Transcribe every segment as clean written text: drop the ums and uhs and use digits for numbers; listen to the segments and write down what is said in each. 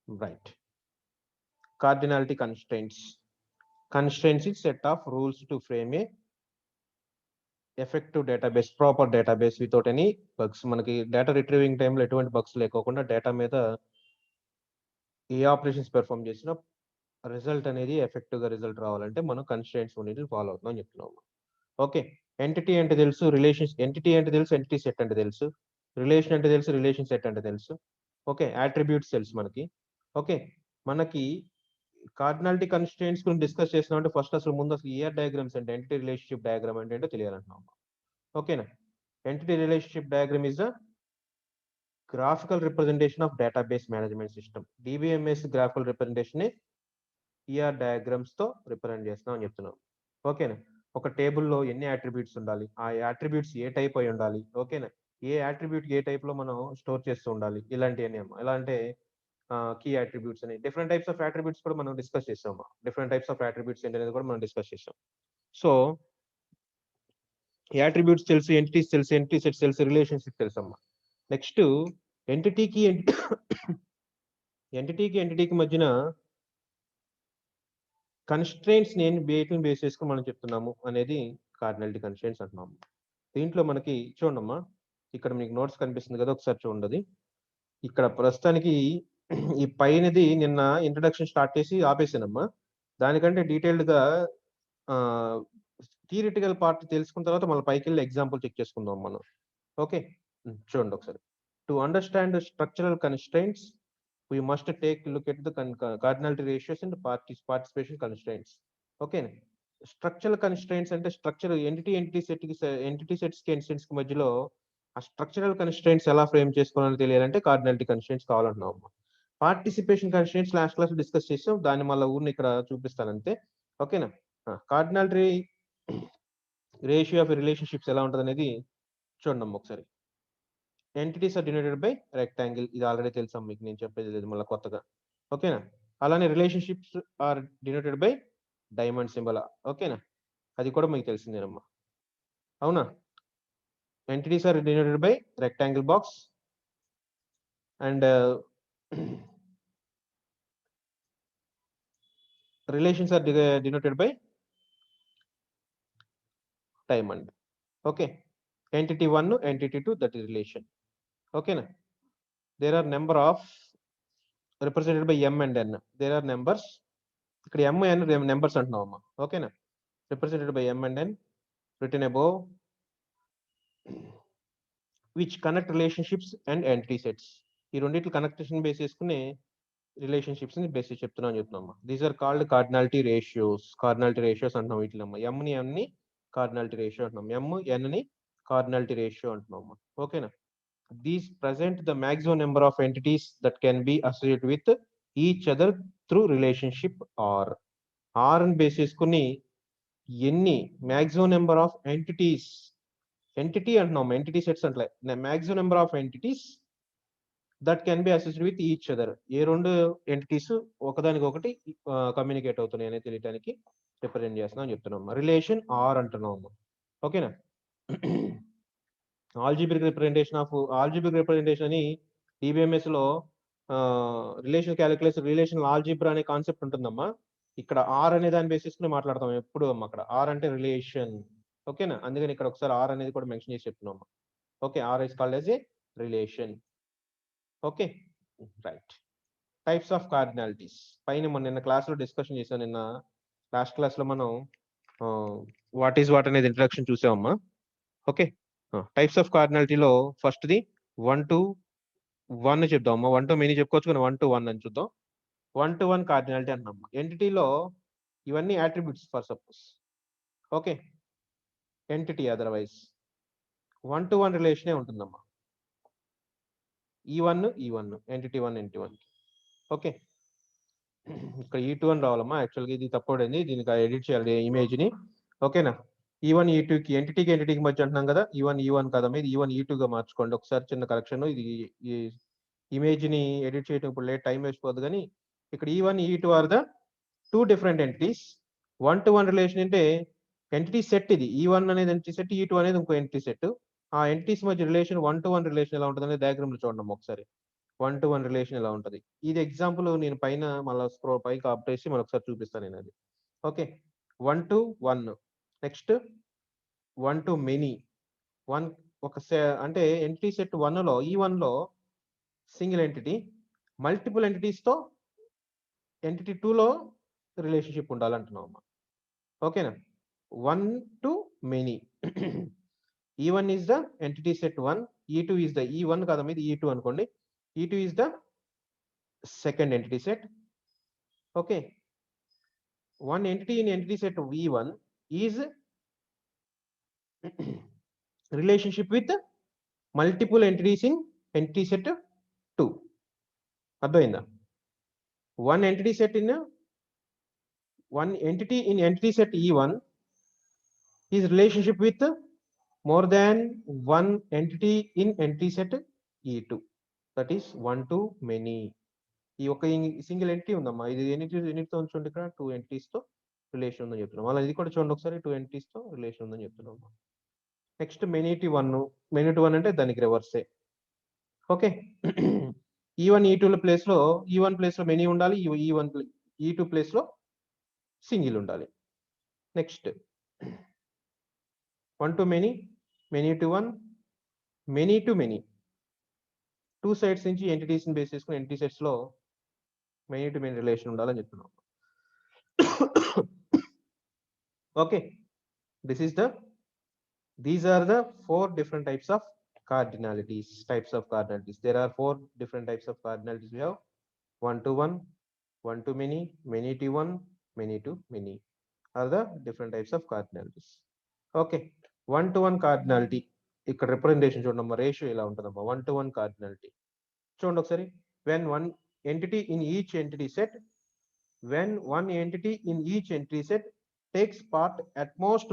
Right. Cardinality constraints. Constraints is set of rules to frame a effective database, proper database without any bugs. మనకి data retrieving టైంలో ఎటువంటి bugs లేకోకుండా data మీద ఏ operations perform చేసినా result అనేది effective గా result రావాలంటే మనం కన్స్ట్రెయింట్స్ అనేది ఫాలో అవుతున్నాం అని చెప్తున్నాం. ఓకే, ఎంటిటీ అంటే తెలుసు, ఎంటిటీ అంటే తెలుసు, ఎంటిటీ సెట్ అంటే తెలుసు, రిలేషన్ అంటే తెలుసు, రిలేషన్ సెట్ అంటే తెలుసు. ఓకే, అట్రిబ్యూట్స్ తెలుసు మనకి. ఓకే, మనకి కార్డినాలిటీ కన్స్ట్రెయింట్స్ గురించి డిస్కస్ చేసినాం అంటే ఫస్ట్ అసలు ముందు అసలు ఏఆర్ డయాగ్రామ్స్ అంటే ఎంటిటీ రిలేషన్షిప్ డయాగ్రామ్ అంటే ఏంటో తెలియాలంటున్నాం. ఓకేనా, entity relationship diagram is the graphical representation of database management system. DBMS graphical representation ER diagrams తో రిప్రజెంట్ చేస్తున్నాం అని చెప్తున్నాం. ఓకేనా, ఒక టేబుల్లో ఎన్ని అట్రిబ్యూట్స్ ఉండాలి, ఆ అట్రిబ్యూట్స్ ఏ టైప్ అయి ఉండాలి, ఓకేనా, ఏ అట్రిబ్యూట్ ఏ టైప్ లో మనం స్టోర్ చేస్తూ ఉండాలి, ఇలాంటివన్నీ అమ్మా. ఎలా అంటే కీ అట్రిబ్యూట్స్ అని డిఫరెంట్ టైప్స్ ఆఫ్ అట్రిబ్యూట్స్ కూడా మనం డిస్కస్ చేసాం. డిఫరెంట్ టైప్స్ ఆఫ్ అట్రిబ్యూట్స్ ఏంటనేది కూడా మనం డిస్కస్ చేసాం. సో అట్రిబ్యూట్స్ తెలుసు, ఎంటిటీస్ తెలుసు, ఎంటిటీ సెట్స్ తెలుసు, రిలేషన్షిప్ తెలుసు అమ్మా. నెక్స్ట్ ఎంటిటీకి ఎంటిటీకి మధ్యన కన్స్ట్రెయింట్స్ నేను వేటిని బేస్ చేసుకుని మనం చెప్తున్నాము అనేది కార్డినాలిటీ కన్స్ట్రెయింట్స్ అంటున్నాము. దీంట్లో మనకి చూడమ్మా, ఇక్కడ మీకు నోట్స్ కనిపిస్తుంది కదా, ఒకసారి చూడండి. ఇక్కడ ప్రస్తుతానికి ఈ పైనది నిన్న ఇంట్రడక్షన్ స్టార్ట్ చేసి ఆపేసానమ్మా. దానికంటే డీటెయిల్డ్ గా థియరిటికల్ పార్ట్ తెలుసుకున్న తర్వాత మళ్ళీ పైకి వెళ్ళి ఎగ్జాంపుల్ చెక్ చేసుకుందాం మనం. ఓకే, చూడండి ఒకసారి. To understand structural constraints we must take a look at the cardinality ratios and participation constraints. Okay, structural constraints అంటే స్ట్రక్చర్ ఎంటిటీ సెట్స్ కి ఇన్స్టెన్స్ కి మధ్యలో ఆ స్ట్రక్చరల్ కన్స్ట్రెయింట్స్ ఎలా ఫ్రేమ్ చేసుకోవాలని తెలియాలంటే కార్డినాలిటీ కన్స్ట్రెయింట్స్ కావాలంటున్నాం. Participation constraints last class discuss చేసాం, దాన్ని మళ్ళీ ఊరిని ఇక్కడ చూపిస్తాను అంతే. ఓకేనా, కార్డినాలిటీ రేషియో ఆఫ్ రిలేషన్షిప్స్ ఎలా ఉంటుంది అనేది చూడండి ఒకసారి. Entities are denoted by rectangle, ఇది ఆల్రెడీ తెలుసా మీకు, నేను చెప్పేది లేదు మళ్ళీ కొత్తగా. ఓకేనా, అలానే relationships are denoted by diamond symbol. ఓకేనా, అది కూడా మీకు తెలిసిందేనమ్మా. అవునా, entities are denoted by rectangle box and relations are denoted by diamond. Okay, entity 1, entity 2, that is relation. ఓకేనా, there are number of represented by M and N. There are numbers, ఇక్కడ M N numbers అంటున్నాం అమ్మా. ఓకేనా, represented by M and N written above which connect relationships and entity sets. ఈ రెండింటి connection base చేసుకుని relationships ని base చెప్తున్నాం. These are called cardinality ratios. Cardinality ratios అంటున్నాం వీటినమ్మా. ఎం ని ఎన్ ని కార్డినాలిటీ రేషియో అంటున్నాం, ఎం ఎన్ ని కార్డినాలిటీ రేషియో అంటున్నాం. ఓకేనా, these present the maximum number of entities that can be associated with each other through relationship R. R అని బేస్ చేసుకుని ఎన్ని maximum number of entities, entity అంటున్నాం, ఎంటిటీ సెట్స్ అంటే maximum number of entities that can be associated with each other. ఏ రెండు entities ఒకదానికి ఒకటి communicate అవుతున్నాయి అనేది తెలియడానికి రిప్రజెంట్ చేస్తున్నాం చెప్తున్నాం. రిలేషన్ ఆర్ అంటున్నాం. ఓకేనా, ఆల్జీబ్రిక్ రిప్రజెంటేషన్ అని డిబిఎంఎస్ లో రిలేషన్ క్యాలిక్యులస్, రిలేషన్ ఆల్జీబ్రా అనే కాన్సెప్ట్ ఉంటుందమ్మా. ఇక్కడ ఆర్ అనే దాన్ని బేసిస్ ని మాట్లాడతాం ఎప్పుడు అమ్మా. అక్కడ ఆర్ అంటే రిలేషన్. ఓకేనా, అందుకని ఇక్కడ ఒకసారి ఆర్ అనేది కూడా మెన్షన్ చేసి చెప్తున్నాం. Okay, R is called as a relation. Okay, right. Types of cardinalities పైన మనం నిన్న క్లాస్ లో డిస్కషన్ చేసాం. నిన్న లాస్ట్ క్లాస్ లో మనం వాట్ ఈస్ వాట్ అనేది ఇంట్రడక్షన్ చూసామమ్మా. ఓకే, టైప్స్ ఆఫ్ కార్డినాలిటీలో ఫస్ట్ ది 1 to 1 చెప్దామమ్మా. 1 to మెనీ చెప్పుకోవచ్చు కానీ 1 to 1 అని చూద్దాం. 1 to 1 కార్డినాలిటీ అన్నాం. ఎంటిటీలో ఇవన్నీ attributes for suppose. Okay, entity otherwise 1 to 1 రిలేషనే ఉంటుందమ్మా. E1 entity 1 entity 1. ఓకే, ఇక్కడ E2 అని రావాలమ్మా. యాక్చువల్గా ఇది తప్పబడింది, దీనికి ఎడిట్ చేయాలి ఇమేజ్ ని. ఓకేనా, E1 E2 కి ఎంటిటీకి మధ్య అంటున్నాం కదా, E1 కదమ్మా, ఇది E1 E2 గా మార్చుకోండి. ఒకసారి చిన్న కరెక్షన్, ఇది ఇమేజ్ ని ఎడిట్ చేయడం ఇప్పుడు లేట్, టైం వేస్ట్ పోదు. కానీ ఇక్కడ E1 E2 are the 2 different entities. 1 to 1 relation అంటే ఎంటిటీ సెట్ ఇది. E1 అనేది ఎంటిటీ సెట్, E2 అనేది ఇంకో ఎంటిటీ సెట్. ఆ ఎంటిటీస్ మధ్య రిలేషన్ 1 to 1 రిలేషన్ ఎలా ఉంటుంది అనేది డయాగ్రామ్ లో చూడండి ఒకసారి. 1-to-1 రిలేషన్ ఇలా ఉంటది. ఇది ఎగ్జాంపుల్ నేను పైన మళ్ళా స్క్రోల్ పైకి అప్ చేసి మరొకసారి చూపిస్తాను నేను అది. ఓకే. 1-to-1 next 1-to-many. అంటే ఎంటిటీ సెట్ 1లో E1లో సింగిల్ ఎంటిటీ మల్టిపుల్ ఎంటిటీస్‌తో ఎంటిటీ 2లో రిలేషన్‌షిప్ ఉండాలంటున్నాం అమ్మా. ఓకేనా? 1-to-many. E1 is the entity set 1, E2 is the E1 కాదమ్మా ఇది E2 అనుకోండి. E2 is the second entity set. Okay. One entity in entity set V1 is relationship with multiple entities in entity set 2. అర్థమైందా? One entity in entity set E1 is relationship with more than one entity in entity set E2. That is 1-to-many. ఈ ఒక single entity ఉందమ్మా. ఇది ఎన్నిటితో చూడండి ఇక్కడ 2 ఎంటిటీస్‌తో relation ఉందని చెప్తున్నాం. అలా ఇది కూడా చూడండి ఒకసారి 2 ఎంటిటీస్‌తో రిలేషన్ ఉందని చెప్తున్నాం. నెక్స్ట్ మెనీ టు 1 అంటే దానికి రివర్సే. ఓకే. E1 E2 ప్లేస్‌లో E1 ప్లేస్‌లో మెనీ ఉండాలి. E2 ప్లేస్‌లో సింగిల్ ఉండాలి. Next 1-to-many, many to 1, many to many. 2 sides నుంచి ఎంటిటీస్‌ని బేస్ చేసుకొని ఎంటిటీ సెట్స్‌లో మెనీ టు మెనీ రిలేషన్ ఉండాలని చెప్తున్నాం. Okay. These are the 4 different types of cardinalities. There are 4 different types of cardinalities. We have 1-to-1, 1-to-many, many to 1, many to many are the different types of cardinalities. Okay. 1-to-1 cardinality. ఇక్కడ representation చూడండి ratio ఇలా ఉంటుందమ్మా. 1-to-1 cardinality చూడండి ఒకసారి. when one entity in each entity set takes part at most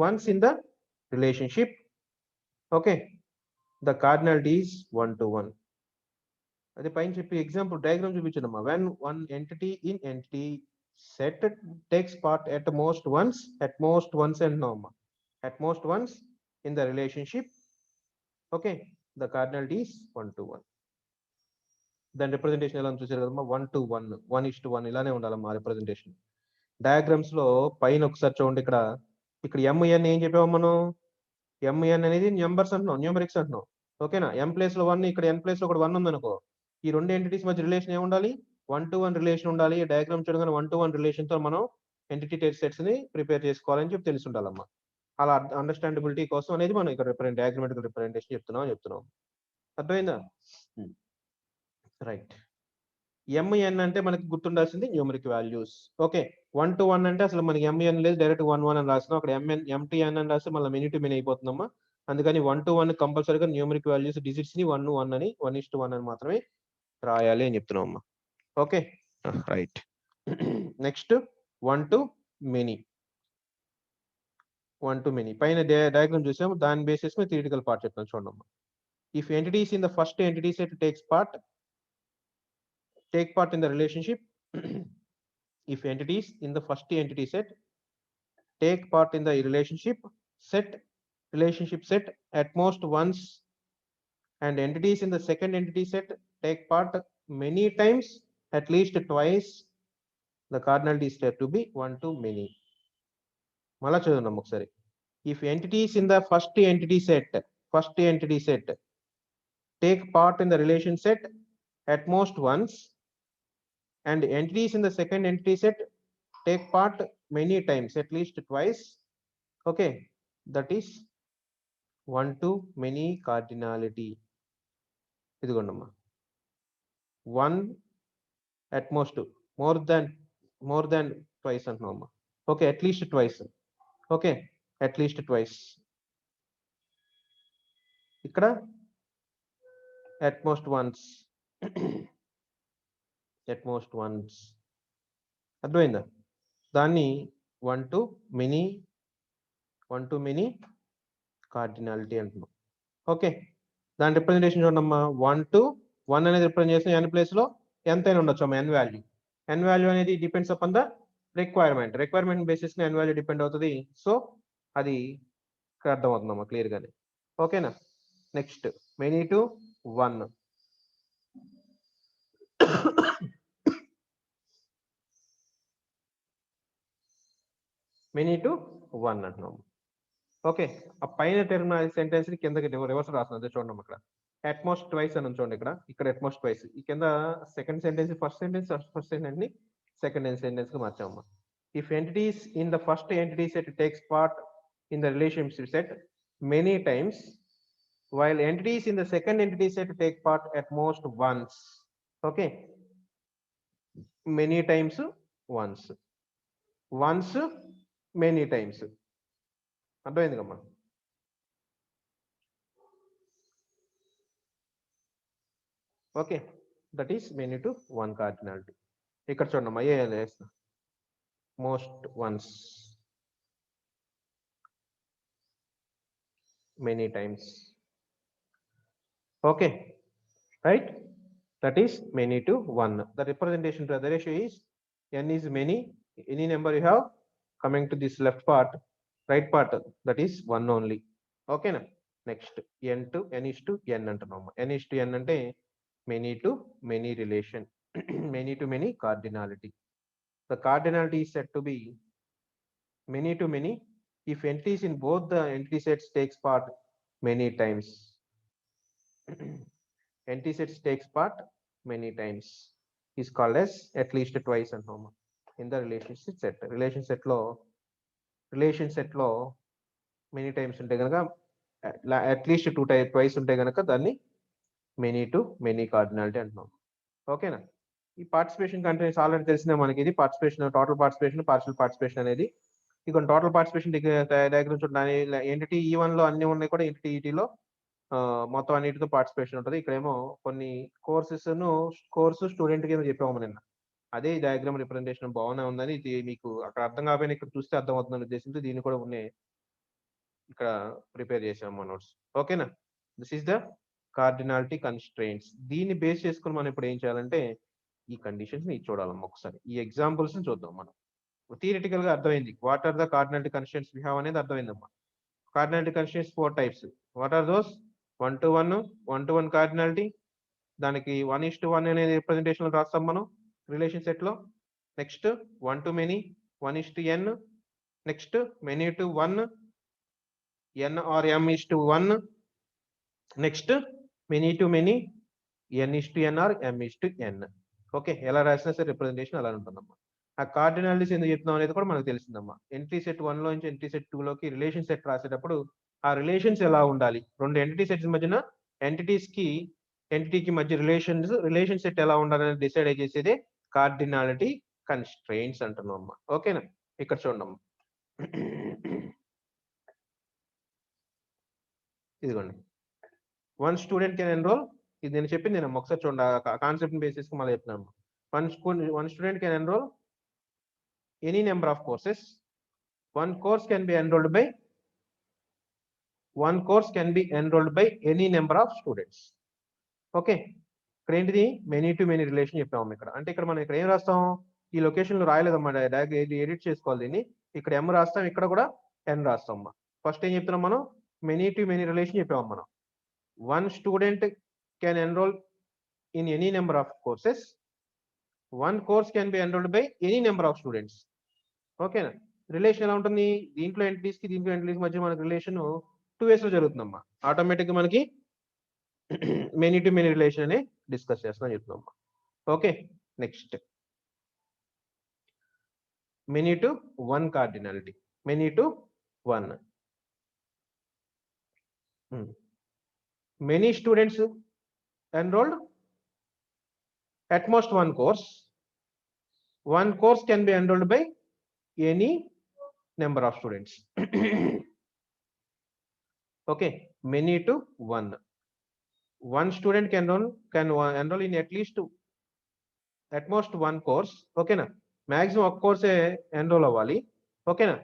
once in the relationship, okay, the cardinality is 1-to-1. అదే పైన చెప్పి example diagram చూపించండమ్మా. when one entity in entity set takes part at most once అంటున్నామమ్మా. at most once in the relationship, okay, the cardinality is 1-to-1. దాని representation ఎలా చూసారు కదమ్మా. 1-to-1, 1:1 ఇలానే ఉండాలమ్మా రిప్రజెంటేషన్. డయాగ్రామ్స్ లో పైన ఒకసారి చూడండి ఇక్కడ MN ఏం చెప్పాము మనం. MN అనేది నెంబర్స్ అంటున్నాం, న్యూమరిక్స్ అంటున్నాం. ఓకేనా? M ప్లేస్ లో 1, ఇక్కడ N ప్లేస్ లో 1 ఉందనుకో, ఈ రెండు ఎంటిటీస్ మధ్య రిలేషన్ ఏమి ఉండాలి? 1-to-1 రిలేషన్ ఉండాలి. డయాగ్రామ్ చూడగానే 1-to-1 రిలేషన్ తో మనం ఎంటిటీ సెట్స్ ని ప్రిపేర్ చేసుకోవాలని చెప్పి తెలిసి ఉండాలమ్మా. అలా అండర్స్టాండబిలిటీ కోసం అనేది మనం ఇక్కడ డయాగ్రామెటికల్ రిప్రజెంటేషన్ చెప్తున్నాం. అర్థమైందా? రైట్. MN అంటే మనకి గుర్తుండాల్సింది న్యూమరిక్ వాల్యూస్. ఓకే. 1-to-1 అంటే అసలు మనకి MN లేదు, డైరెక్ట్ 1-1 అని రాస్తున్నాం. అక్కడ MTN అని రాస్తే మళ్ళీ మెనీ టు మెనీ అయిపోతుందమ్మా. అందుకని 1-to-1 కంపల్సరీగా న్యూమరిక్ వాల్యూస్ డిజిట్స్ ని 1-1 అని 1:1 అని మాత్రమే రాయాలి అని చెప్తున్నాం అమ్మా. ఓకే. రైట్. Next 1-to-many. పైన డయాగ్రామ్ చూసాము. దాని బేసిస్ మీద థియరిటికల్ పార్ట్ చెప్తాను చూడమ్మా. If entities in the first entity set take part in the relationship. If entities in the first entity set take part in the relationship set at most once, and entities in the second entity set take part many times, at least twice, the cardinality is said to be 1-to-many. మళ్ళా చూద్దాం ఒకసారి. If entities in the first entity set take part in the relation set at most once, and entities in the second entity set take part many times, at least twice, okay, that is 1-to-many cardinality. ఇదిగోండమ్మా. 1 at most, more than twice అంటున్నామమ్మా. Okay, at least twice. Okay, at least twice. ఇక్కడ at most once. అర్థమైందా? దాన్ని 1-to-many cardinality అంటున్నాం. Okay, దాని representation చూడమ్మా. 1-to-1 అనేది represent చేసిన n ప్లేస్ లో ఎంతైనా ఉండొచ్చు అమ్మా. n వాల్యూ అనేది depends upon the requirement basis n value depend అవుతుంది. సో అది అర్థం అవుతుందమ్మా క్లియర్ గానే. ఓకేనా? Next many to 1. Many to 1 అంటున్నాము. ఓకే, ఆ పైన టెర్మ్ సెంటెన్స్ ని కిందకి రివర్స్ రాస్తున్నది చూడండి అక్కడ. అట్మోస్ట్ ట్వైస్ అని చూడండి ఇక్కడ అట్మోస్ట్ ట్వైస్. ఈ కింద సెకండ్ సెంటెన్స్ ఫస్ట్ సెంటెన్స్ ని సెకండ్ సెంటెన్స్ కి మార్చాము. If entities in the first entity set takes part in the relationship set many times, while entities in the second entity set take part at most once. Okay, many times, once, many times. అర్థమైంది కమ్మా. Okay, that is many to 1 cardinality. ఇక్కడ చూడమ్మా, most once, many times. Okay, right? That is many to 1. The representation to the ratio is n is many. Any number you have coming to this left part, right part, that is 1 only. Okay na? Next, n to n is to n antunnam. N is to n ante many to many relation. Many to many cardinality. The cardinality is said to be many to many if entities in both the entity sets takes part many times. Entity sets takes part many times is called as at least twice and home in the relationship set. Relation set lo many times unte ganaka at least twice unte ganaka danni many to many cardinality antunnam. Okay na? ఈ participation contents already తెలిసిన మనకి, ఇది participation, total participation, partial participation అనేది. ఇక total participation diagram చూడండి. Entity E1 లో అన్ని ఉన్నాయి కూడా, ఎంటిటీ E2 లో మొత్తం అన్నిటితో పార్టిసిపేషన్ ఉంటుంది. ఇక్కడేమో కొన్ని కోర్సు స్టూడెంట్ కి చెప్పాము నిన్న. అదే డయాగ్రామ్ రిప్రజెంటేషన్ బాగానే ఉందని, ఇది మీకు అక్కడ అర్థం కాకపోయినా ఇక్కడ చూస్తే అర్థం అవుతుందని ఉద్దేశంతో దీన్ని కూడా ఉన్నాయి ఇక్కడ ప్రిపేర్ చేసాము నోట్స్. ఓకేనా? This is the cardinality constraints. దీన్ని బేస్ చేసుకుని మనం ఇప్పుడు ఏం చేయాలంటే ఈ కండిషన్స్ ని చూడాలమ్మా. ఒకసారి ఈ ఎగ్జాంపుల్స్ ని చూద్దాం. మనం థియరిటికల్ గా అర్థమైంది what are the cardinality constraints we have అనేది అర్థమైందమ్మా. Cardinality constraints 4 types. What are those? 1 to 1 cardinality. దానికి 1:1 అనేది రిప్రజెంటేషన్ రాస్తాం మనం రిలేషన్ సెట్ లో. Next 1 to many, 1:n. Next many to 1, n or m:1. Next many to many, n:n or m:n. Okay, ఎలా రాసినా సరే రిప్రజెంటేషన్ అలా ఉంటుందమ్మా. ఆ కార్డినాలిటీస్ ఎందుకు చెప్తున్నాం అనేది కూడా మనకు తెలిసిందమ్మా. ఎంట్రీ సెట్ 1 లో నుంచి ఎంట్రీ సెట్ 2 లోకి రిలేషన్ సెట్ రాసేటప్పుడు ఆ రిలేషన్స్ ఎలా ఉండాలి, రెండు ఎంటిటీ సెట్స్ మధ్యన ఎంటిటీకి మధ్య రిలేషన్ సెట్ ఎలా ఉండాలని డిసైడ్ చేసేదే కార్డినాలిటీ కన్స్ట్రెయింట్స్ అంటున్నాం అమ్మా. ఓకేనా? ఇక్కడ చూడమ్మా, ఇదిగోండి, 1 student can enroll. ఇది నేను చెప్పింది నేను ఒకసారి చూడండి, కాన్సెప్ట్ బేసిస్ కి మళ్ళీ చెప్తున్నాను. 1 student can enroll any number of courses. One course can be enrolled by any number of students. Okay, ఇక్కడ ఏంటిది మెనీ టు మెనీ రిలేషన్ చెప్పాము ఇక్కడ. అంటే ఇక్కడ మనం ఇక్కడ ఏం రాస్తాం, ఈ లొకేషన్ లో రాయలేదమ్మా, ఎడిట్ చేసుకోవాలి దీన్ని. ఇక్కడ m రాస్తాం, ఇక్కడ కూడా n రాస్తాం అమ్మా. ఫస్ట్ ఏం చెప్తున్నాం మనం, మెనీ టు మెనీ రిలేషన్ చెప్పాము మనం. 1 student can enroll in any number of courses. One course can be enrolled by any number of students. ఓకేనా? రిలేషన్ ఎలా ఉంటుంది, దీంట్లో ఎంటిటీస్ కి దీంట్లో ఎంటిటీస్ మధ్య మనకి రిలేషన్ 2 ways లో జరుగుతుందమ్మా. ఆటోమేటిక్ గా మనకి మెనీ టు మెనీ రిలేషన్ అని డిస్కస్ చేస్తున్నాం చెప్తున్నామ్మా. Okay, next many to 1 cardinality. Many to 1, many students enrolled at most one course. One course can be enrolled by any number of students. Okay, many to 1. One student can enroll in at most one course. Okay na? Maximum of course enroll అవ్వాలి. Okay na?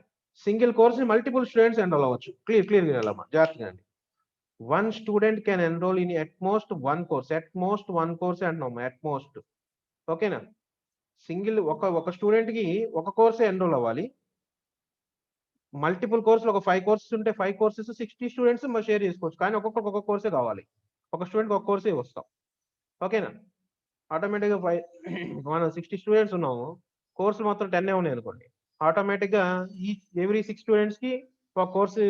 Single course multiple students enroll అవ్వచ్చు. Clear వినాలమ్మా, జాగ్రత్తగా అండి. 1 student can enroll in at most one course. At most one course అంటున్నాము, at most. ఓకేనా? Single ఒక student కి ఒక కోర్సే enrol అవ్వాలి. మల్టిపుల్ కోర్సులు ఒక 5 కోర్సెస్ ఉంటే 5 కోర్సెస్ 60 స్టూడెంట్స్ షేర్ చేసుకోవచ్చు. కానీ ఒక్కొక్కరికి ఒక్కొక్క కోర్సే కావాలి, ఒక స్టూడెంట్ ఒక కోర్సే వస్తాం. ఓకేనా? ఆటోమేటిక్గా మనం 60 స్టూడెంట్స్ ఉన్నాము, కోర్సులు మొత్తం 10 ఉన్నాయి అనుకోండి, ఆటోమేటిక్గా ఈ ఎవ్రీ 6 స్టూడెంట్స్కి ఒక కోర్సు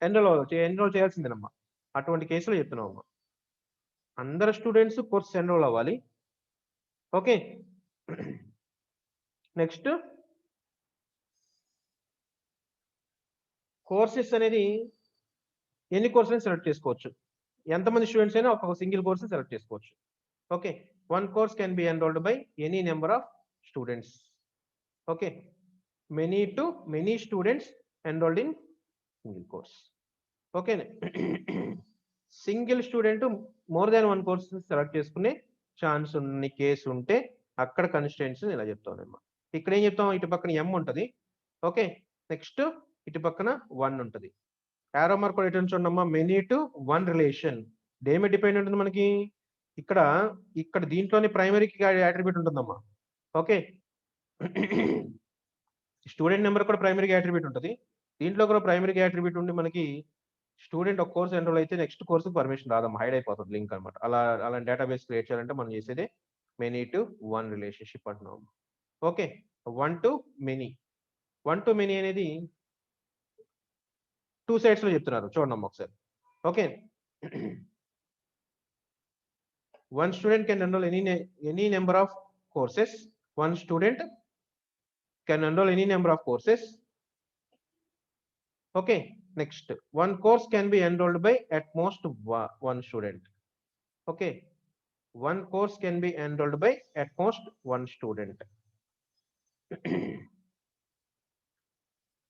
ఎన్రోల్ చేయాల్సిందేనమ్మా. అటువంటి కేసులో చెప్తున్నామమ్మా, అందరు స్టూడెంట్స్ కోర్స్ ఎన్రోల్ అవ్వాలి. ఓకే, నెక్స్ట్ కోర్సెస్ అనేది ఎన్ని కోర్సులను సెలెక్ట్ చేసుకోవచ్చు, ఎంతమంది స్టూడెంట్స్ అయినా ఒక సింగిల్ కోర్స్ సెలెక్ట్ చేసుకోవచ్చు. Okay, one course can be enrolled by any number of students. Okay, many students enrolled in single course. Okay, single student more than one course select చేసుకునే chance ఉన్న case ఉంటే అక్కడ constants ఇలా చెప్తామమ్మా. ఇక్కడ ఏం చెప్తాం, ఇటు పక్కన ఎం ఉంటుంది. ఓకే, నెక్స్ట్ ఇటు పక్కన 1 ఉంటుంది. యారో మార్క్ కూడా ఎటు చూడమ్మా, మెనీ టు వన్ రిలేషన్. దేని మీద డిపెండ్ ఉంటుంది మనకి, ఇక్కడ దీంట్లోనే ప్రైమరీకి యాట్రిబ్యూట్ ఉంటుందమ్మా. ఓకే, స్టూడెంట్ నెంబర్ కూడా ప్రైమరీకి యాట్రిబ్యూట్ ఉంటుంది, దీంట్లో కూడా ప్రైమరీకి యాట్రిబ్యూట్ ఉండి మనకి స్టూడెంట్ ఒక కోర్స్ ఎన్రోల్ అయితే నెక్స్ట్ కోర్సుకు పర్మిషన్ రాదమ్మా, హైడ్ అయిపోతుంది లింక్ అనమాట. అలా డేటాబేస్ క్రియేట్ చేయాలంటే మనం చేసేదే మెనీ టు వన్ రిలేషన్షిప్ అంటున్నాం. ఓకే, వన్ టు మెనీ అనేది 2 sides లో చెప్తున్నారు, చూడండి ఒకసారి. Okay, one student can enroll any number of courses. One student can enroll any number of courses. Okay, next, one course can be enrolled by at most one student. Okay, one course can be enrolled by at most one student.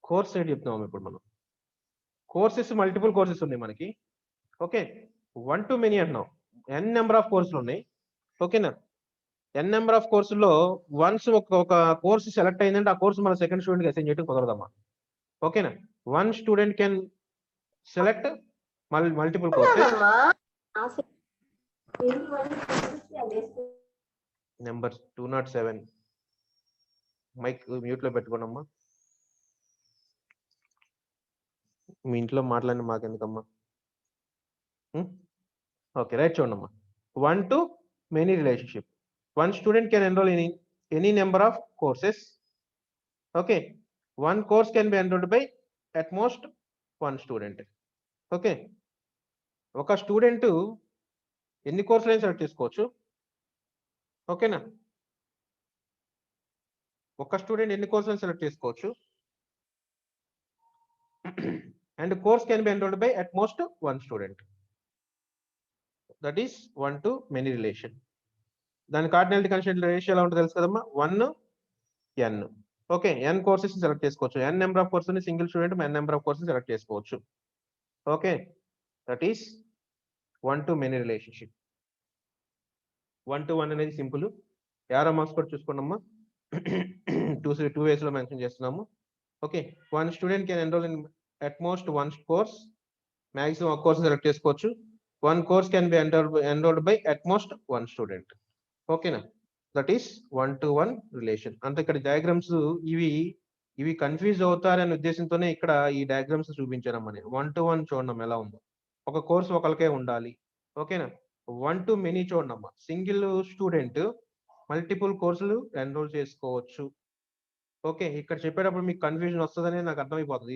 Course ఏంటి చెప్తున్నాం ఇప్పుడు మనం, courses multiple courses ఉన్నాయి మనకి. Okay, 1 to many అంటున్నాం, n number of కోర్సులు ఉన్నాయి. ఓకేనా, n నెంబర్ ఆఫ్ కోర్సుల్లో వన్స్ ఒక కోర్సు సెలెక్ట్ అయిందంటే ఆ కోర్సు మన సెకండ్ స్టూడెంట్కి అసైన్ చేయడం కుదరదమ్మా. ఓకేనా, one student can select multiple courses. Number 207 mic mute లో పెట్టుకోనమ్మా, మీ ఇంట్లో మాట్లాడిన మాకెందుకమ్మా. ఓకే, రైట్, చూడమ్మా. 1 to many relationship. One student can enroll in any number of courses. Okay, one course can be enrolled by at most one student. Okay, ఒక student ఎన్ని కోర్సులు select చేసుకోవచ్చు. ఓకేనా, ఒక స్టూడెంట్ ఎన్ని కోర్సులు సెలెక్ట్ చేసుకోవచ్చు, and course can be enrolled by at most one student. That is 1 to many relation. దాని కార్డినాలిటీ కన్స్ట్రెంట్ రేషియో ఎలా ఉంటుంది తెలుసు కదమ్మా, 1n. Okay, n courses select చేసుకోవచ్చు, n number of courses single student n number of courses select చేసుకోవచ్చు. Okay, that is 1 to many relationship. 1 to 1 అనేది simple. Arrow marks కూడా చూసుకోండమ్మా, 2 ways లో మెన్షన్ చేస్తున్నాము. Okay, one student can enrol in at most one course, maximum ఒక course select చేసుకోవచ్చు. One course can be enrolled by at most one student. ఓకేనా, that is 1 to 1 relation. అంటే ఇక్కడ diagrams ఇవి కన్ఫ్యూజ్ అవుతారనే ఉద్దేశంతోనే ఇక్కడ ఈ డయాగ్రామ్స్ చూపించానమ్మా నేను. 1 to 1 చూడండి ఎలా ఉందో, ఒక కోర్సు ఒకరికే ఉండాలి. ఓకేనా, 1 to many చూడమ్మా, సింగిల్ స్టూడెంట్ మల్టిపుల్ కోర్సులు ఎన్రోల్ చేసుకోవచ్చు. ఓకే, ఇక్కడ చెప్పేటప్పుడు మీకు కన్ఫ్యూజన్ వస్తుందని నాకు అర్థమైపోతుంది.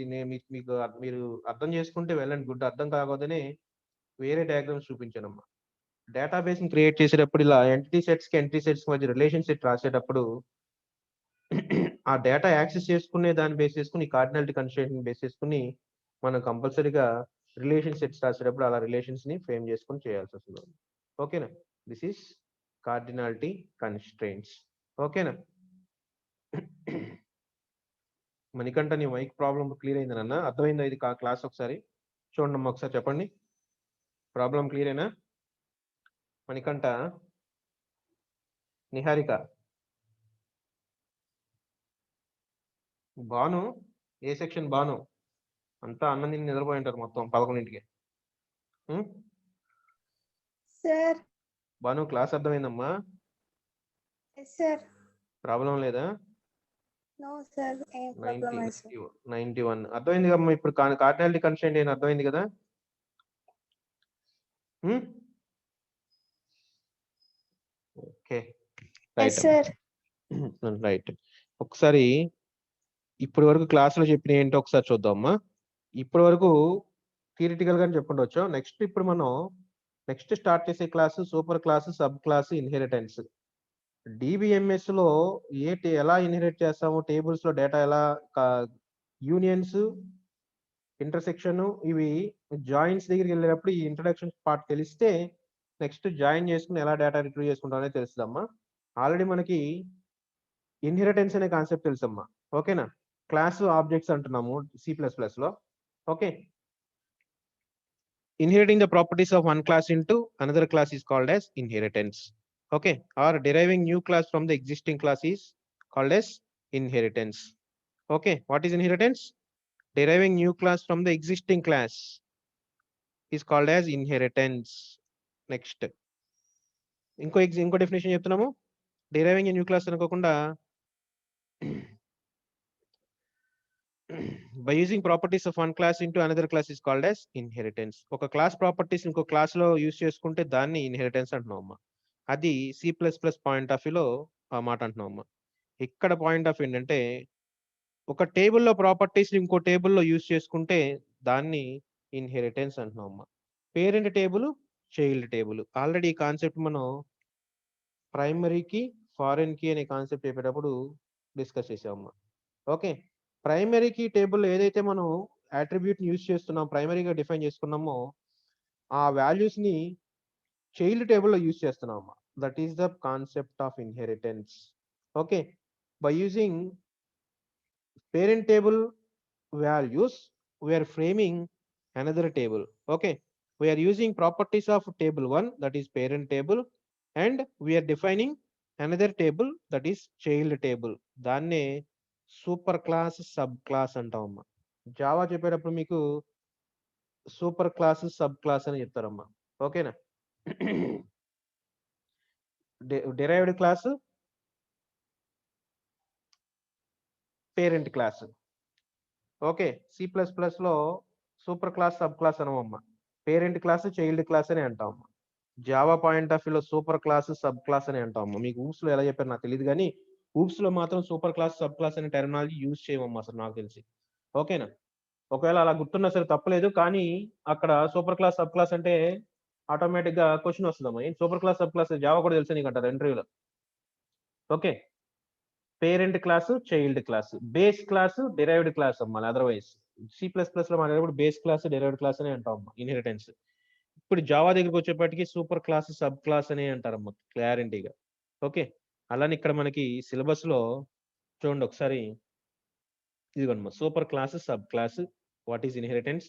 మీరు అర్థం చేసుకుంటే వెళ్ళండి, గుడ్. అర్థం కాకపోతేనే వేరే డయాగ్రామ్స్ చూపించానమ్మా. డేటాబేస్ ని క్రియేట్ చేసేటప్పుడు ఇలా ఎంటిటీ సెట్స్ మధ్య రిలేషన్ సెట్ రాసేటప్పుడు ఆ డేటా యాక్సెస్ చేసుకునే దాన్ని బేస్ చేసుకుని, కార్డినాలిటీ కన్స్ట్రెంట్ బేస్ చేసుకుని మనం కంపల్సరీగా రిలేషన్ సెట్స్ రాసేటప్పుడు అలా రిలేషన్స్ ని ఫ్రేమ్ చేసుకుని చేయాల్సి వస్తుంది. ఓకేనా, దిస్ ఈస్ కార్డినాలిటీ కన్స్ట్రెంట్స్. ఓకేనా, మణికంఠ నీ మైక్ ప్రాబ్లం క్లియర్ అయింది నాన్న, అర్థమైందా ఇది క్లాస్? ఒకసారి చూడండి అమ్మా, ఒకసారి చెప్పండి, ప్రాబ్లం క్లియర్ అయినా? మణికంఠ, నిహారిక, బాను, ఏ సెక్షన్ బాను? అంతా అన్నం తిని నిద్రపోయి ఉంటారు మొత్తం 11ంటికి. బాను, క్లాస్ అర్థమైందమ్మా? ప్రాబ్లం లేదా? 91 అర్థమైంది కమ్మా. ఇప్పుడు కార్డినాలిటీ కన్స్ట్రెంట్ ఏంటి అర్థమైంది కదా? ఓకే. Right right. ఒకసారి ఇప్పటి వరకు క్లాసులో చెప్పిన ఏంటో ఒకసారి చూద్దామమ్మా. ఇప్పటి వరకు థియరిటికల్ గానే చెప్పుకుంటూ నెక్స్ట్ ఇప్పుడు మనం నెక్స్ట్ స్టార్ట్ చేసే class super class, sub class, inheritance. DBMS లో ఎలా ఇన్హెరిట్ చేస్తాము, టేబుల్స్ లో డేటా ఎలా, యూనియన్స్, ఇంటర్సెక్షన్, ఇవి జాయిన్స్ దగ్గరికి వెళ్ళేటప్పుడు ఈ ఇంట్రడక్షన్ పార్ట్ తెలిస్తే నెక్స్ట్ జాయిన్ చేసుకుని ఎలా డేటా రిట్రీవ్ చేసుకుంటాం అనేది తెలుస్తుందమ్మా. ఆల్రెడీ మనకి ఇన్హెరిటెన్స్ అనే కాన్సెప్ట్ తెలుసమ్మా. ఓకేనా? క్లాస్ ఆబ్జెక్ట్స్ అంటున్నాము C++ లో. Okay, inheriting the properties of one class into another class is called as inheritance. Okay, or deriving new class from the existing class is called as inheritance. Okay, what is inheritance? Deriving new class from the existing class is called as inheritance. Next, ఇంకో definition చెప్తున్నాము. deriving a new class అనుకోకుండా by using properties of one class into another class is called as inheritance. ఒక class properties ఇంకో class లో use చేసుకుంటే దాన్ని inheritance అంటున్నాం అమ్మా. అది C++ పాయింట్ ఆఫ్ వ్యూలో ఆ మాట అంటున్నాం అమ్మా. ఇక్కడ పాయింట్ ఆఫ్ ఏంటంటే ఒక టేబుల్లో ప్రాపర్టీస్ ఇంకో టేబుల్లో యూస్ చేసుకుంటే దాన్ని ఇన్హెరిటెన్స్ అంటున్నాం అమ్మా. Parent table, child table. Already ఈ కాన్సెప్ట్ మనం ప్రైమరీకి, ఫారెన్ కి అనే కాన్సెప్ట్ చెప్పేటప్పుడు డిస్కస్ చేసామమ్మా. ఓకే, ప్రైమరీ కీ టేబుల్ ఏదైతే మనం అట్రిబ్యూట్ యూజ్ చేస్తున్నాం, ప్రైమరీగా డిఫైన్ చేసుకున్నామో ఆ వాల్యూస్ ని చైల్డ్ టేబుల్లో యూజ్ చేస్తున్నాం. That is the concept of inheritance. Okay, by using parent table values we're framing another table. Okay, we're using properties of table 1 that is parent table and we're defining another table that is child table. దాన్నే super class, sub class అంటామమ్మా. Java చెప్పేటప్పుడు మీకు super class, sub class అని చెప్తారమ్మా. ఓకేనా? Derived class, parent class. Okay, C++ లో super class, sub class అనమమ్మా. Parent class, child class అని అంటామమ్మా. జావా పాయింట్ ఆఫ్ వ్యూలో సూపర్ క్లాస్, సబ్ క్లాస్ అని అంటామమ్మా. మీకు ఊప్స్ లో ఎలా చెప్పారు నాకు తెలియదు కానీ ఊప్స్ లో మాత్రం సూపర్ క్లాస్, సబ్ క్లాస్ అనే టెర్మినాలజీ యూజ్ చేయమమ్మా అసలు నాకు తెలిసి. ఓకేనా? ఒకవేళ అలా గుర్తున్నా సరే తప్పలేదు, కానీ అక్కడ సూపర్ క్లాస్, సబ్ క్లాస్ అంటే ఆటోమేటిక్ గా క్వశ్చన్ వస్తుందమ్మా. ఏం super class, sub class Java కూడా తెలుసా నీకు అంటారు ఇంటర్వ్యూలో. Okay, parent class, child class, base class, derived class అమ్మా. అదర్వైజ్ C++ లో మాట్లాడేటప్పుడు బేస్ క్లాస్, డిరైవ్డ్ క్లాస్ అని అంటాం అమ్మా ఇన్హెరిటెన్స్. ఇప్పుడు జావా దగ్గరికి వచ్చేప్పటికి సూపర్ క్లాస్, సబ్ క్లాస్ అని అంటారమ్మా క్లారిటీగా. ఓకే, అలానే ఇక్కడ మనకి సిలబస్ లో చూడండి ఒకసారి, ఇదిగోనమ్మా super class, sub class, what is inheritance,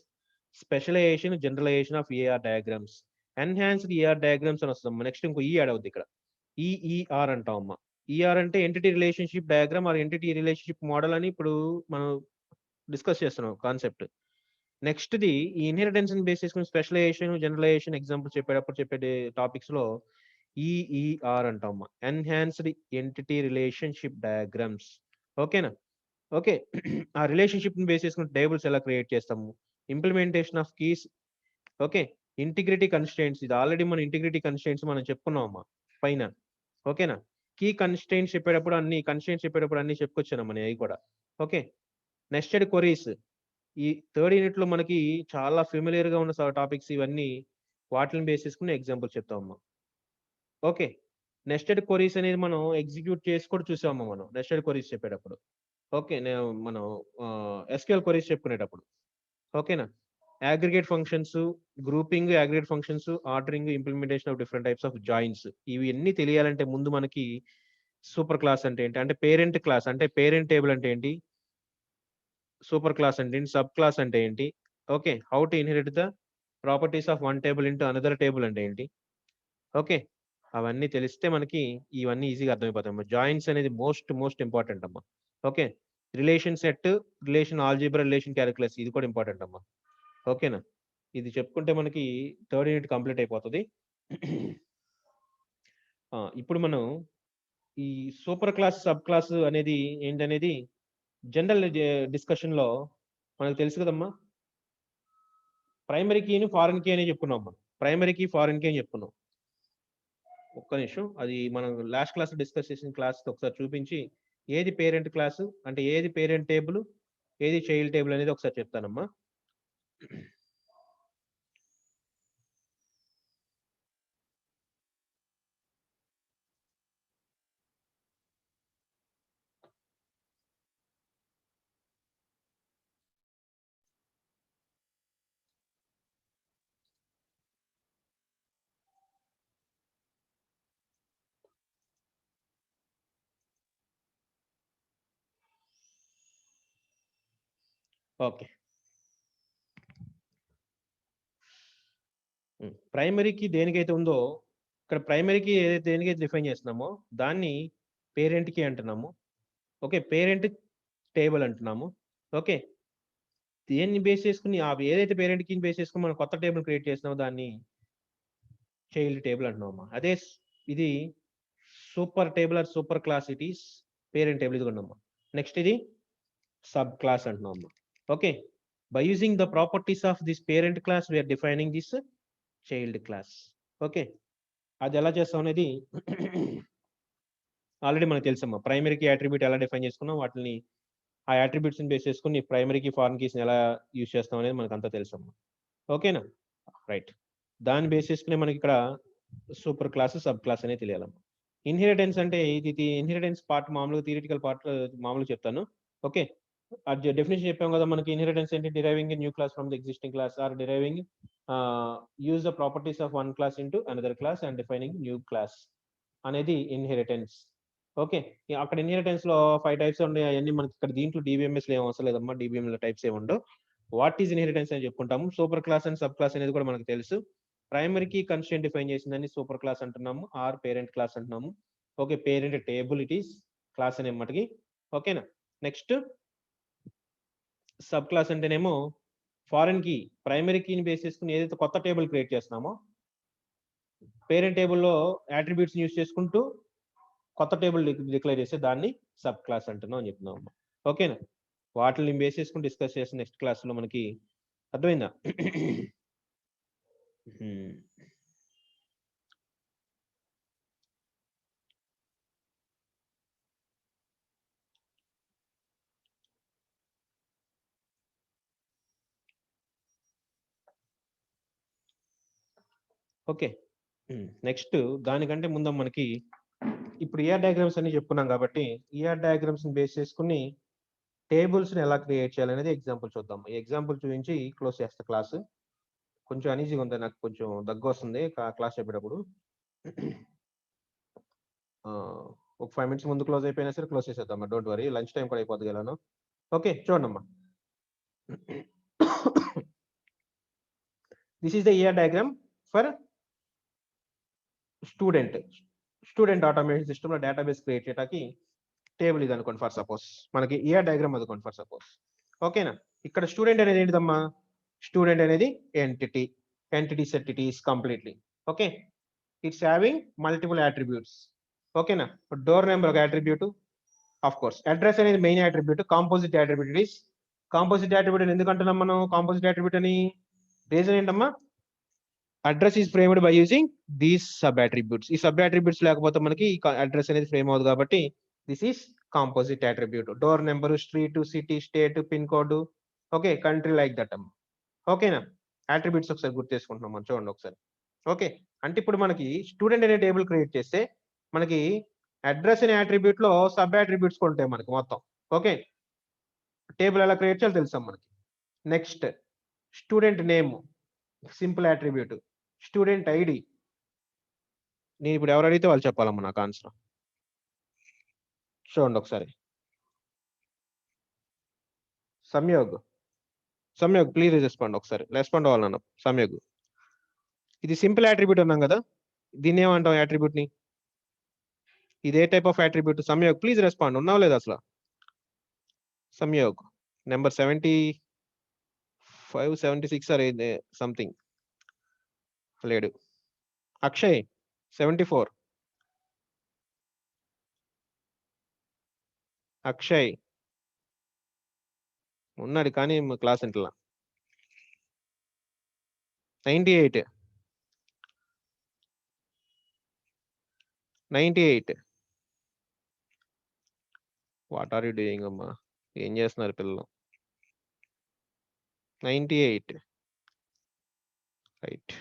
specialization, generalization of ER diagrams, enhanced ER diagrams అని వస్తుందమ్మా. నెక్స్ట్ ఇంకో యాడ్ అవుతుంది ఇక్కడ, ఈఈఆర్ అంటాం అమ్మా. ఈఆర్ అంటే entity relationship diagram or entity relationship model అని ఇప్పుడు మనం డిస్కస్ చేస్తున్నాం కాన్సెప్ట్. నెక్స్ట్ ది ఈ ఇన్హెరిటెన్స్ బేస్ చేసుకుని స్పెషలైజేషన్, జనరలైజేషన్ ఎగ్జాంపుల్ చెప్పే టాపిక్స్ లో ఈఈఆర్ అంటాం, ఎన్హాన్స్డ్ ఎంటిటీ రిలేషన్షిప్ డయాగ్రామ్స్. ఓకేనా? ఓకే, ఆ రిలేషన్షిప్ ని బేస్ చేసుకుని టేబుల్స్ ఎలా క్రియేట్ చేస్తాము, implementation of keys. Okay, integrity constraints, ఇది ఆల్రెడీ మన ఇంటిగ్రిటీ కన్స్ట్రెయింట్స్ మనం చెప్పుకున్నాం అమ్మా పైన. ఓకేనా? కీ కన్స్ట్రెయింట్స్ చెప్పేటప్పుడు అన్ని చెప్పుకొచ్చాను మనం అవి కూడా. ఓకే, నెస్టెడ్ క్వరీస్, ఈ థర్డ్ యూనిట్ లో మనకి చాలా ఫెమిలియర్ గా ఉన్న టాపిక్స్ ఇవన్నీ, వాటిని బేస్ చేసుకుని ఎగ్జాంపుల్ చెప్తామమ్మా. ఓకే, నెస్టెడ్ క్వరీస్ అనేది మనం ఎగ్జిక్యూట్ చేసి కూడా చూసామమ్మా మనం నెస్టెడ్ క్వరీస్ చెప్పేటప్పుడు. ఓకే, మనం SQL క్వరీస్ చెప్పుకునేటప్పుడు. ఓకేనా? Aggregate functions, grouping, aggregate functions, ordering, implementation of different types of joins, ఇవి అన్ని తెలియాలంటే ముందు మనకి సూపర్ క్లాస్ అంటే ఏంటి, అంటే పేరెంట్ క్లాస్ అంటే పేరెంట్ టేబుల్ అంటే ఏంటి, సూపర్ క్లాస్ అంటే ఏంటి, సబ్ క్లాస్ అంటే ఏంటి, okay, how to inherit the properties of one table into another table అంటే ఏంటి. ఓకే, అవన్నీ తెలిస్తే మనకి ఇవన్నీ ఈజీగా అర్థమైపోతాయి. జాయిన్స్ అనేది మోస్ట్ ఇంపార్టెంట్ అమ్మా. Okay, relation set, relation algebra, relation calculus, ఇది కూడా ఇంపార్టెంట్ అమ్మా. ఓకేనా? ఇది చెప్పుకుంటే మనకి థర్డ్ యూనిట్ కంప్లీట్ అయిపోతుంది. ఇప్పుడు మనం ఈ సూపర్ క్లాస్, సబ్ క్లాస్ అనేది ఏంటనేది జనరల్ డిస్కషన్ లో మనకు తెలుసు కదమ్మా. ప్రైమరీ కీని, ఫారెన్ కీ అని చెప్పుకున్నాం మనం. ప్రైమరీ కీ, ఫారెన్ కీ అని చెప్పుకున్నాం. ఒక్క నిమిషం, అది మనం లాస్ట్ క్లాస్ డిస్కస్ చేసిన క్లాస్ ఒకసారి చూపించి ఏది పేరెంట్ క్లాసు అంటే ఏది పేరెంట్ టేబుల్, ఏది చైల్డ్ టేబుల్ అనేది ఒకసారి చెప్తానమ్మా. ఓకే, ప్రైమరీకి దేనికైతే ఉందో ఇక్కడ ప్రైమరీకి ఏదైతే దేనికైతే డిఫైన్ చేస్తున్నామో దాన్ని పేరెంట్కి అంటున్నాము. ఓకే, పేరెంట్ టేబుల్ అంటున్నాము. ఓకే, దేన్ని బేస్ చేసుకుని ఏదైతే పేరెంట్ కి బేస్ చేసుకుని మనం కొత్త టేబుల్ క్రియేట్ చేస్తున్నామో దాన్ని చైల్డ్ టేబుల్ అంటున్నామా. అదే ఇది super table or super class, it is parent table, ఇది ఉన్నామా. నెక్స్ట్ ఇది సబ్ క్లాస్ అంటున్నామా. Okay, by using the properties of this parent class we're defining this child class. Okay, అది ఎలా చేస్తాం అనేది ఆల్రెడీ మనకు తెలుసమ్మా. ప్రైమరీకి అట్రిబ్యూట్ ఎలా డిఫైన్ చేసుకున్నాం, వాటిని ఆ అట్రిబ్యూట్స్ ని బేస్ చేసుకుని ప్రైమరీకి ఫారెన్ కీస్ ఎలా యూజ్ చేస్తాం అనేది మనకు అంతా తెలుసమ్మా. ఓకేనా, రైట్. దాన్ని బేస్ చేసుకునే మనకి ఇక్కడ సూపర్ క్లాస్ సబ్ క్లాస్ అనేది తెలియాలమ్మా. ఇన్హెరిటెన్స్ అంటే ఇది ఇన్హెరిటెన్స్ పార్ట్ మామూలుగా థియరిటికల్ పార్ట్ మామూలుగా చెప్తాను. ఓకే, అది డెఫినేషన్ చెప్పాం కదా మనకి. ఇన్హెరిటెన్స్ ఏంటి? Deriving new class from the existing class or deriving use the properties of one class into another class and defining new class అనేది ఇన్హెరిటెన్స్. ఓకే, అక్కడ ఇన్హెరిటెన్స్ లో 5 టైప్స్ ఉన్నాయి. అవన్నీ మనకి ఇక్కడ దీంట్లో డిబిఎంఎస్ ఏం అవసరం లేదమ్మా. డిబిఎం లో టైప్స్ ఏమి ఉండవు. వాట్ ఈజ్ ఇన్హెరిటెన్స్ అని చెప్పుకుంటాము. Super class and sub class అనేది కూడా మనకు తెలుసు. ప్రైమరీకి కన్స్ట్రెయింట్ డిఫైన్ చేసిందని సూపర్ క్లాస్ అంటున్నాము ఆర్ పేరెంట్ క్లాస్ అంటున్నాము. Okay, parent table it is class అనే మటుకి. ఓకేనా, నెక్స్ట్ సబ్ క్లాస్ అంటేనేమో ఫారెన్ కి ప్రైమరీ కీని బేస్ చేసుకుని ఏదైతే కొత్త టేబుల్ క్రియేట్ చేస్తున్నామో పేరెంట్ టేబుల్లో అట్రిబ్యూట్స్ యూజ్ చేసుకుంటూ కొత్త టేబుల్ డిక్లేర్ చేస్తే దాన్ని సబ్ క్లాస్ అంటున్నాం అని చెప్తున్నాం. ఓకేనా, వాటిని బేస్ చేసుకుని డిస్కస్ చేసిన నెక్స్ట్ క్లాస్ లో మనకి అర్థమైందా? ఓకే, నెక్స్ట్ దానికంటే ముందు మనకి ఇప్పుడు ఈఆర్ డయాగ్రామ్స్ అన్ని చెప్పుకున్నాం కాబట్టి ఈఆర్ డయాగ్రామ్స్ ని బేస్ చేసుకుని టేబుల్స్ ని ఎలా క్రియేట్ చేయాలనేది ఎగ్జాంపుల్ చూద్దాం. ఈ ఎగ్జాంపుల్ చూపించి క్లోజ్ చేస్తా క్లాస్. కొంచెం అనీజీగా ఉంది, నాకు కొంచెం దగ్గు వస్తుంది క్లాస్ చెప్పేటప్పుడు. ఒక 5 minutes ముందు క్లోజ్ అయిపోయినా సరే క్లోజ్ చేసేద్దాం, డోంట్ వరీ. లంచ్ టైం కూడా అయిపోద్ది కదా. ఓకే, చూడండి. This is the ER diagram for student automation system లో డేటాబేస్ క్రియేట్ చేయడానికి టేబుల్ ఇది అనుకోండి ఫర్ సపోజ్. మనకి ఈఆర్ డయాగ్రామ్ అనుకోండి ఫర్ సపోజ్. ఓకేనా, ఇక్కడ స్టూడెంట్ అనేది ఏంటిదమ్మా? స్టూడెంట్ అనేది entity set it is completely. Okay, it's having multiple attributes. ఓకేనా, డోర్ నెంబర్ ఒక అట్రిబ్యూట్, ఆఫ్ కోర్స్ అడ్రస్ అనేది main attribute. Composite attribute it is. Composite attribute అని ఎందుకు అంటున్నాం మనం కాంపోజిట్ అట్రిబ్యూట్ అని? రీజన్ ఏంటమ్మా? Address is framed by using these sub attributes. ఈ సబ్ అట్రిబ్యూట్స్ లేకపోతే మనకి అడ్రస్ అనేది ఫ్రేమ్ అవుతుంది కాబట్టి this is composite attribute. Door number, street, city, state, pin code, okay, country, like that అమ్మ. ఓకేనా, అట్రిబ్యూట్స్ ఒకసారి గుర్తు చేసుకుంటున్నాం మనం, చూడండి ఒకసారి. ఓకే, అంటే ఇప్పుడు మనకి స్టూడెంట్ అనే టేబుల్ క్రియేట్ చేస్తే మనకి అడ్రస్ అనే అట్రిబ్యూట్ లో సబ్ అట్రిబ్యూట్స్ ఉంటాయి మనకి మొత్తం. ఓకే, టేబుల్ ఎలా క్రియేట్ చేయాలో తెలుసాం మనకి. Next student name, simple attribute. Student ID, నేను ఇప్పుడు ఎవరు అడిగితే వాళ్ళు చెప్పాలమ్మా నాకు ఆన్సర్. చూడండి ఒకసారి. సంయోగ్ ప్లీజ్ రెస్పాండ్ ఒకసారి. రెస్పాండ్ అవ్వాలన్నా సంయోగ్. ఇది సింపుల్ అట్రిబ్యూట్ అన్నాం కదా, దీన్ని ఏమంటాం అట్రిబ్యూట్ ని? ఇదే type of attribute. Sanyog please respond. ఉన్నావు లేదా అసలు? సంయోగ్ నెంబర్ 75, 76 అరే సంథింగ్ లేడు. అక్షయ్ 74. అక్షయ్ ఉన్నాడు కానీ క్లాస్ ఇంట్లో. 98. 98. వాట్ ఆర్ యూ డూయింగ్ అమ్మా? ఏం చేస్తున్నారు పిల్లలు? 98. రైట్.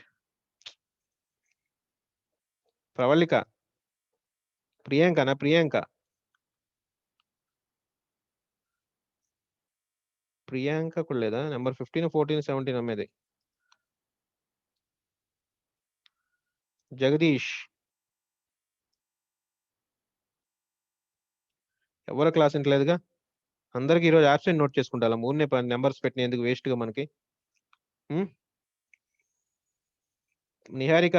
ప్రవళిక. ప్రియాంకనా? ప్రియాంక. ప్రియాంక కూడా లేదా? నెంబర్ 15, 14, 17 అమ్మేది. జగదీష్. ఎవరు క్లాస్ ఇంటలేదుగా? అందరికి ఈరోజు ఆబ్సెంట్ నోట్ చేసుకుంటా. మూడునే నెంబర్స్ పెట్టినందుకు వేస్ట్ గా మనకి. Niharika.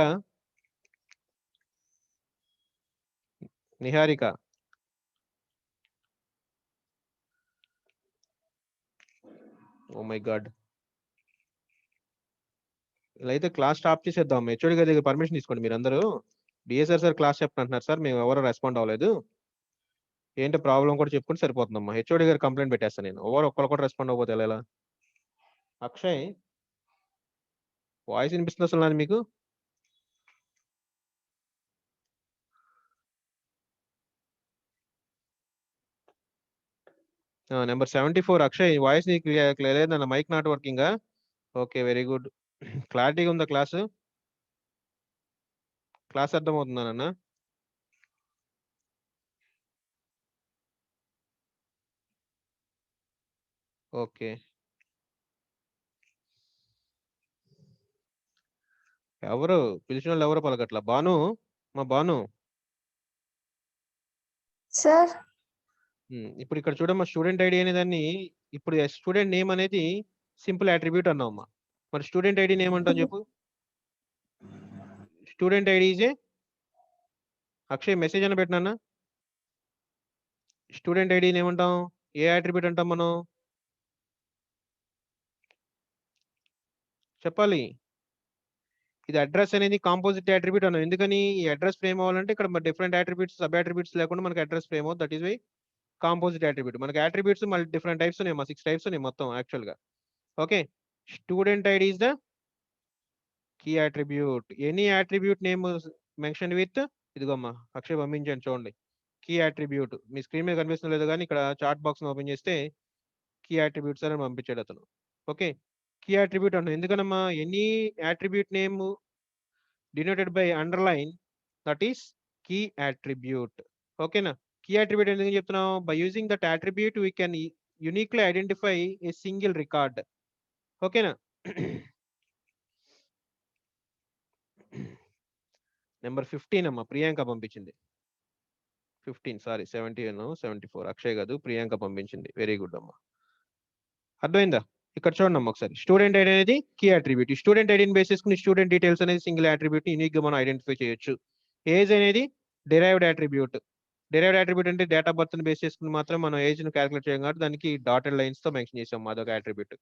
Niharika. Oh my god. ఇలా అయితే క్లాస్ స్టాప్ చేసేద్దాం. హెచ్ఓడి గారి దగ్గర పర్మిషన్ తీసుకోండి మీరు అందరూ. డిఎస్ఆర్ సార్ క్లాస్ చెప్తున్నారు సార్, మేము ఎవరు రెస్పాండ్ అవ్వలేదు, ఏంటో ప్రాబ్లం కూడా చెప్పుకుంటే సరిపోతుందమ్మా. హెచ్ఓడి గారు కంప్లైంట్ పెట్టేస్తాను నేను. ఒక్కరు కూడా రెస్పాండ్ అవ్వకపోతే ఎలా? అక్షయ్, వాయిస్ వినిపిస్తుంది అసలు నాది మీకు? నెంబర్ 74 అక్షయ్, వాయిస్ నీకు లేదన్న, mic not working. Okay, very good. క్లారిటీగా ఉందా క్లాసు? క్లాస్ అర్థమవుతుందా నాన్న? ఓకే. ఎవరు పిలిచిన వాళ్ళు ఎవరు పలకట్లా? బాను, మా బాను సార్. ఇప్పుడు ఇక్కడ చూడమ్మా, స్టూడెంట్ ఐడి అనే దాన్ని, ఇప్పుడు స్టూడెంట్ నేమ్ అనేది సింపుల్ అట్రిబ్యూట్ అన్నావమ్మా. మరి స్టూడెంట్ ఐడి నేమ్ అంటావు చెప్పు. Student ID is a Akshay message అని పెట్టినా. స్టూడెంట్ ఐడి ఏమంటాం? ఏ అట్రిబ్యూట్ అంటాం మనం? చెప్పాలి. ఇది అడ్రస్ అనేది కాంపోజిట్ అట్రిబ్యూట్ అన్నాం. ఎందుకని? ఈ అడ్రస్ ఫ్రేమ్ అవ్వాలంటే ఇక్కడ డిఫరెంట్ అట్రిబ్యూట్స్, సబ్ అట్రిబ్యూట్స్ లేకుండా మనకి అడ్రస్ ఫ్రేమ్ అవుతుంది. That is why composite attribute. మనకి అట్రిబ్యూట్స్ మళ్ళీ డిఫరెంట్ టైప్స్ ఉన్నాయి, 6 టైప్స్ ఉన్నాయి మొత్తం యాక్చువల్ గా. Okay, student ID is the key attribute. Any attribute name mention with, ఇదిగోమ్మా అక్షయ్ పంపించండి చూడండి, కీ అట్రిబ్యూట్. మీ స్క్రీన్ మీద కనిపిస్తుంది లేదు కానీ ఇక్కడ చాట్ బాక్స్ ఓపెన్ చేస్తే కీ అట్రిబ్యూట్స్ అని పంపించాడు అతను. ఓకే, కీ అట్రిబ్యూట్ అన్నాం ఎందుకనమ్మా? Any attribute name denoted by underline, that is key attribute. ఓకేనా? కీ అట్రిబ్యూట్ ఎందుకు చెప్తున్నాం? By using that attribute we can uniquely identify a single record. ఓకేనా? నెంబర్ 15 అమ్మా, ప్రియాంక పంపించింది. 15 సారీ, 70, 74 అక్షయ్ కాదు, ప్రియాంక పంపించింది. వెరీ గుడ్ అమ్మా. అర్థమైందా? ఇక్కడ చూడండి అమ్మా ఒకసారి. స్టూడెంట్ ఐడి అనేది కీ అట్రిబ్యూట్. ఈ స్టూడెంట్ ఐడిని బేస్ చేసుకుని స్టూడెంట్ డీటెయిల్స్ అనేది సింగిల్ అట్రిబ్యూట్ యూనిక్ గా మనం ఐడెంటిఫై చేయొచ్చు. ఏజ్ అనేది డిరైవ్డ్ అట్రిబ్యూట్. డిరైవ్డ్ అట్రిబ్యూట్ అంటే డేట్ ఆఫ్ బర్త్ ని బేస్ చేసుకుని మాత్రం మనం ఏజ్ ని క్యాలిక్యులేట్ చేయం కాబట్టి దానికి డాటెడ్ లైన్స్ తో మెన్షన్ చేసాం, అదొక అట్రిబ్యూట్.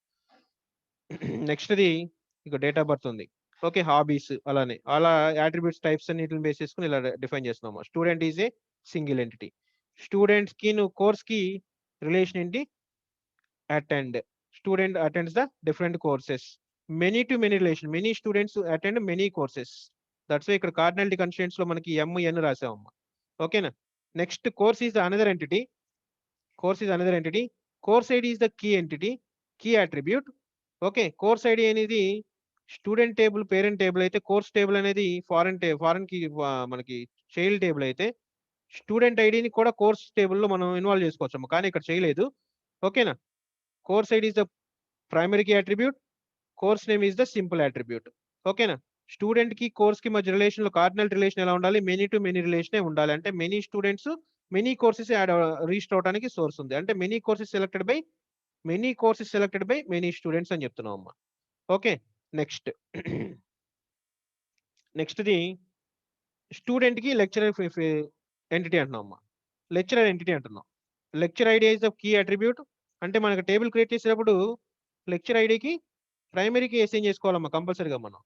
నెక్స్ట్ది ఇక డేట్ ఆఫ్ బర్త్ ఉంది. ఓకే, హాబీస్ అలానే అలా అట్రిబ్యూట్స్ టైప్స్ అన్నిటిని బేస్ చేసుకుని ఇలా డిఫైన్ చేస్తున్నాము. Student is a single entity. Students కి నువ్వు కోర్స్ కి రిలేషన్ ఏంటి? Attend. Student attends the different courses. Many to many relation, many students attend many courses. That's why ఇక్కడ కార్డినాలిటీ కన్స్ట్రెయింట్స్ లో మనకి MN రాసామమ్మా. ఓకేనా? Next course is another entity. Course is another entity. Course ID is the key entity, key attribute. Okay, course ID అనేది student table parent table అయితే, course table అనేది foreign కి మనకి చైల్డ్ టేబుల్ అయితే, స్టూడెంట్ ఐడిని కూడా కోర్స్ టేబుల్లో మనం ఇన్వాల్వ్ చేసుకోవచ్చు, కానీ ఇక్కడ చేయలేదు. ఓకేనా? Course ID is the primary key attribute, course name is the simple attribute. ఓకేనా? స్టూడెంట్ కి కోర్స్ కి మధ్య రిలేషన్ లో కార్డినల్ రిలేషన్ ఎలా ఉండాలి? మెనీ టు మెనీ రిలేషనే ఉండాలి. అంటే many students many courses register అవడానికి సోర్స్ ఉంది. అంటే many courses selected by many students అని చెప్తున్నాం అమ్మా. ఓకే, నెక్స్ట్ది స్టూడెంట్ కి లెక్చరర్ ఎంటిటీ అంటున్నాం అమ్మా. లెక్చరర్ ఎంటిటీ అంటున్నాం. Lecture ID is the key attribute. అంటే మనకు టేబుల్ క్రియేట్ చేసేటప్పుడు లెక్చర్ ఐడికి ప్రైమరీకి అసైన్ చేసుకోవాలమ్మా కంపల్సరీగా మనం.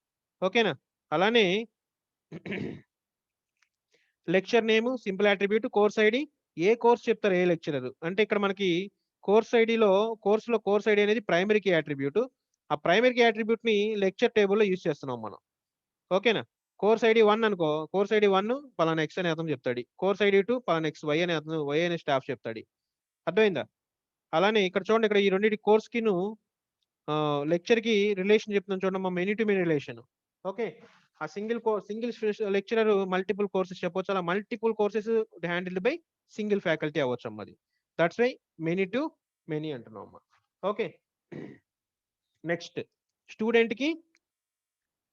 ఓకేనా? అలానే lecture name simple attribute, course ID ఏ కోర్స్ చెప్తారు ఏ లెక్చరర్ అంటే ఇక్కడ మనకి కోర్స్ ఐడి అనేది ప్రైమరీ కీ అట్రిబ్యూట్. ఆ ప్రైమరీ కీ అట్రిబ్యూట్ ని లెక్చర్ టేబుల్లో యూజ్ చేస్తున్నాం మనం. ఓకేనా? కోర్స్ ఐడి 1 అనుకో, కోర్స్ ఐడి 1 పలానా ఎక్స్ అనే అతను చెప్తాడు. కోర్స్ ఐడి 2 పలానా ఎక్స్ వై అనే అతను వై అనే స్టాఫ్ చెప్తాడు. అర్థమైందా? అలానే ఇక్కడ చూడండి, ఇక్కడ ఈ రెండిటి కోర్స్‌కిను లెక్చర్‌కి రిలేషన్ చెప్తున్నాను చూడండి, many to many relation. Okay. ఆ సింగిల్ లెక్చరర్ మల్టిపుల్ కోర్సెస్ చెప్పొచ్చు. అలా multiple courses handled by single faculty అవ్వచ్చమ్మా అది. That's why many to many అంటున్నాం అమ్మా. ఓకే. నెక్స్ట్ స్టూడెంట్‌కి,